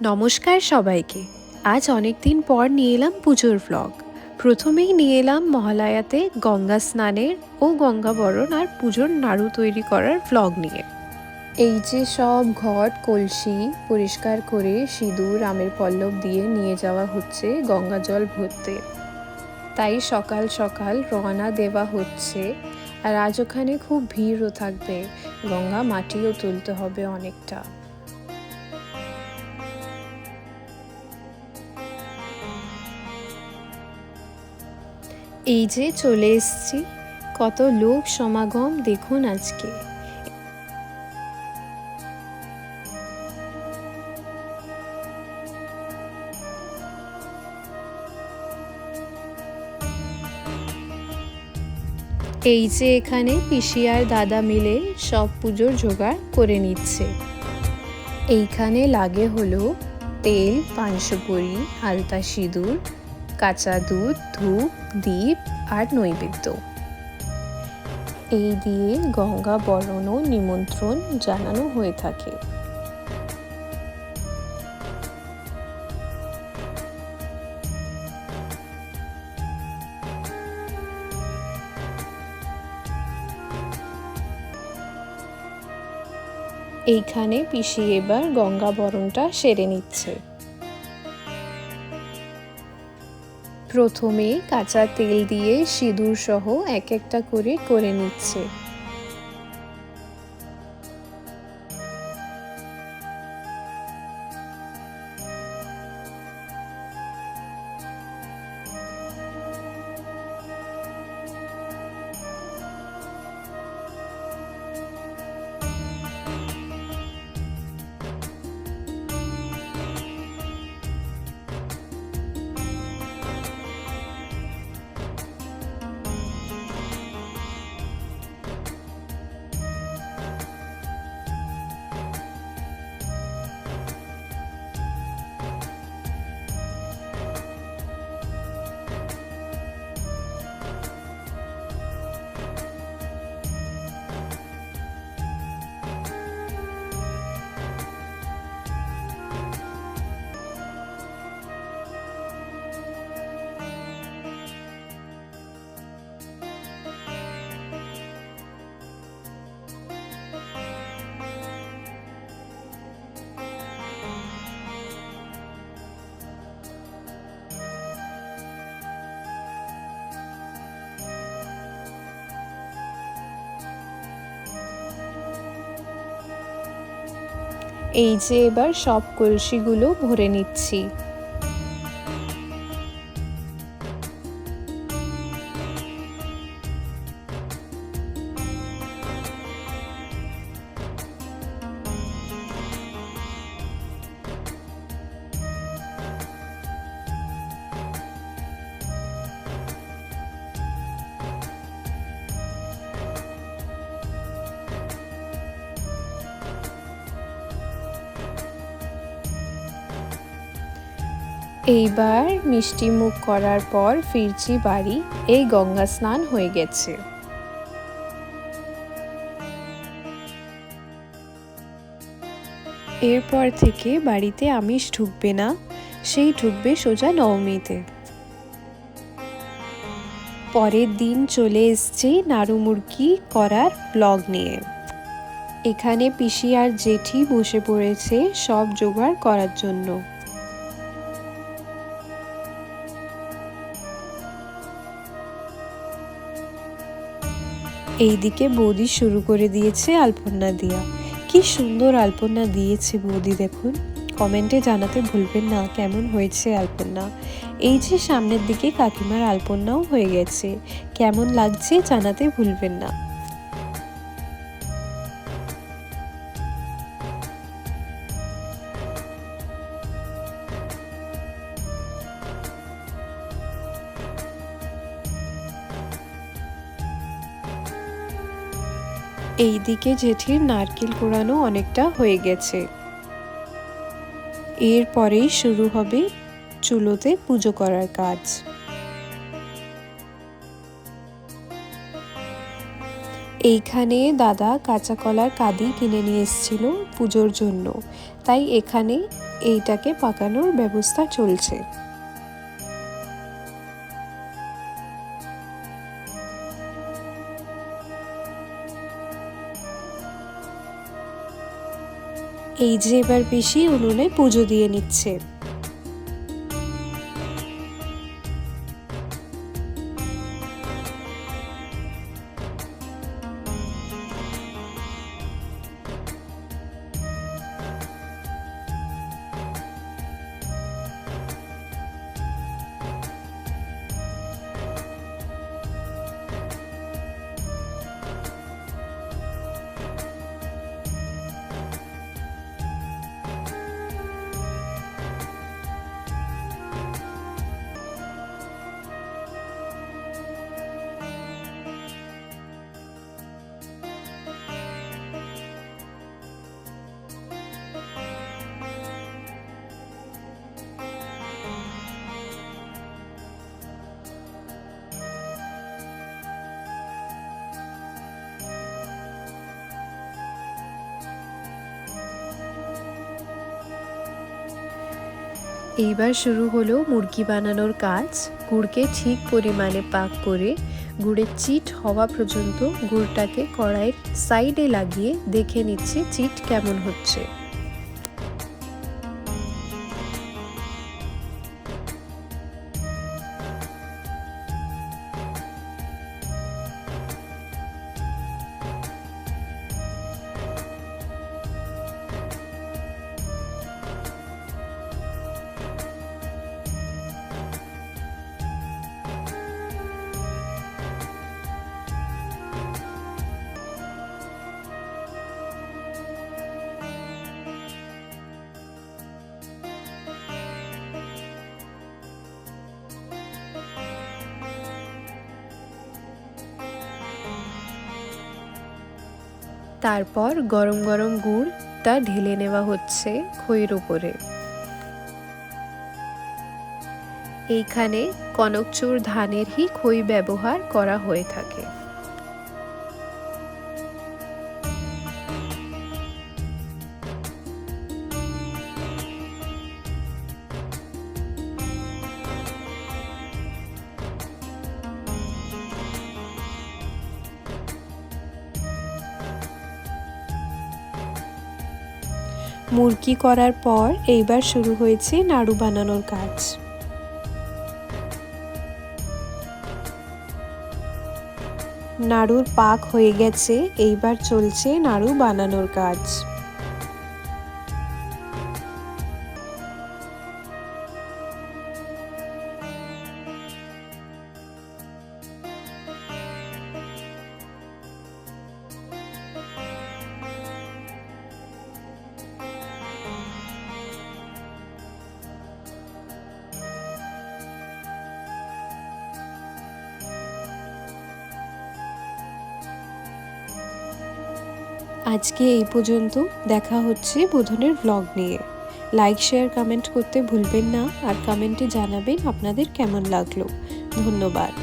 নমস্কার সবাইকে। আজ অনেক দিন পর নিয়ে এলাম পুজোর ভ্লগ। প্রথমেই নিয়ে এলাম মহালয়াতে গঙ্গা স্নানের ও গঙ্গা বরণ আর পুজোর নাড়ু তৈরি করার ভ্লগ নিয়ে। এই যে সব ঘট কলসি পরিষ্কার করে সিঁদুর আমের পল্লব দিয়ে নিয়ে যাওয়া হচ্ছে গঙ্গা জল ভরতে। তাই সকাল সকাল রওনা দেওয়া হচ্ছে। আর আজ ওখানে খুব ভিড়ও থাকবে, গঙ্গা মাটিও তুলতে হবে অনেকটা। এই যে চলে এসছি, কত লোক সমাগম দেখুন আজকে। এই যে এখানে পিসি আর দাদা মিলে সব পুজোর জোগাড় করে নিচ্ছে। এইখানে লাগে হলো তেল, পানসুপুরি, আলতা সিঁদুর, কাঁচা দুধ, ধূপ, দীপ আর নৈবেদ্য। এই দিয়ে গঙ্গা বরণ ও নিমন্ত্রণ জানানো হয়ে থাকে। এইখানে পিসি এবার গঙ্গা বরণটা সেরে নিচ্ছে। প্রথমে কাঁচা তেল দিয়ে সিঁদুর সহ এক একটা করে নিচ্ছে। এই যে এবার সব কলসিগুলো ভরে নিচ্ছি। এইবার মিষ্টি মুখ করার পর ফিরছি বাড়ি। এই গঙ্গা স্নান হয়ে গেছে। এরপর থেকে বাড়িতে আমিষ ঢুকবে না, সেই ঢুকবে সোজা নবমীতে। পরের দিন চলে এসছি নাড়ু মুড়কি করার ব্লগ নিয়ে। এখানে পিসি আর জেঠি বসে পড়েছে সব জোগাড় করার জন্য। এইদিকে বৌদি শুরু করে দিয়েছে আলপনা দিয়া। কি সুন্দর আলপনা দিয়েছে বৌদি, দেখুন। কমেন্টে জানাতে ভুলবেন না কেমন হয়েছে আলপনা। এই যে সামনের দিকে কাকিমার আলপনাও হয়ে গেছে, কেমন লাগছে জানাতে ভুলবেন না। এইদিকে জেঠির নারকেল কোড়ানো অনেকটা হয়ে গেছে। এরপরেই শুরু হবে চুলোতে পুজো করার কাজ। এইখানে দাদা কাঁচা কলার কাঁদি কিনে নিয়ে এসেছিল পুজোর জন্য, তাই এখানে এইটাকে পাকানোর ব্যবস্থা চলছে। এই যে এবার পিসি উনুনে পুজো দিয়ে নিচ্ছে। এইবার শুরু হলো মুরগি বানানোর কাজ। গুড়কে ঠিক পরিমাণে পাক করে গুড়ের চিট হওয়া পর্যন্ত গুড়টাকে কড়াইয়ের সাইডে লাগিয়ে দেখে নিচ্ছে চিট কেমন হচ্ছে। তারপর গরম গরম গুড়টা ঢেলে নেওয়া হচ্ছে খইয়ের উপরে। এইখানে কনকচুর ধানেরই খই ব্যবহার করা হয়ে থাকে। মুরগি করার পর এইবার শুরু হয়েছে নাড়ু বানানোর কাজ। নাড়ুর পাক হয়ে গেছে, এইবার চলছে নাড়ু বানানোর কাজ। আজকে এই পর্যন্ত। দেখা হচ্ছে বোধনের ব্লগ নিয়ে। লাইক শেয়ার কমেন্ট করতে ভুলবেন না, আর কমেন্টে জানাবেন আপনাদের কেমন লাগলো। ধন্যবাদ।